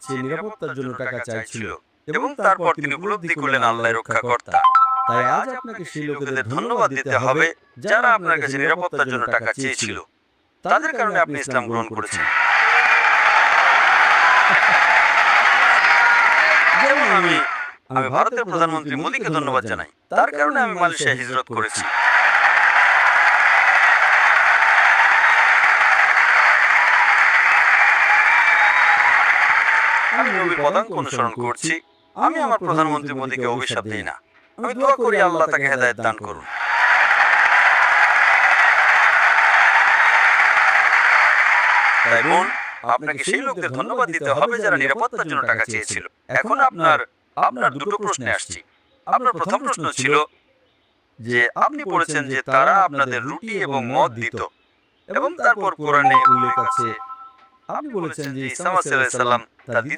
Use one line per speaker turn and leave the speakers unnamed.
সে নিরাপত্তার জন্য টাকা চাইছিল এবং তারপর তিনি উপলব্ধি করলেন আল্লাহই রক্ষাকর্তা। তাই আজ আপনাকে সেই লোকেদের ধন্যবাদ দিতে হবে যারা আপনার কাছে নিরাপত্তার জন্য টাকা চেয়েছিল। তাদের কারণে আপনি ইসলাম গ্রহণ করেছেন। যেমন আমি ভারতের প্রধানমন্ত্রী মোদীকে ধন্যবাদ জানাই, তার কারণে আমি মালয়েশিয়া হিজরত করেছি। আমি নবীর পদাঙ্ক অনুসরণ করছি। আমি আমার প্রধানমন্ত্রী মোদীকে অভিশাপ দিই না, আমি দোয়া করি আল্লাহ তাকে হেদায়েত দান করুন। তাই বোন, আপনাকে সেই লোকদের ধন্যবাদ দিতে হবে যারা নিরাপত্তার জন্য টাকা চেয়েছিল। এখন আপনার দুটো প্রশ্নে আসছি। আপনার প্রথম প্রশ্ন ছিল যে আপনি বলেছেন যে তারা আপনাদের রুটি এবং মদ দিত, এবং তারপর কোরআনে উল্লেখ আছে, আপনি বলেছেন যে ঈসা আলাইহিস সালাম তা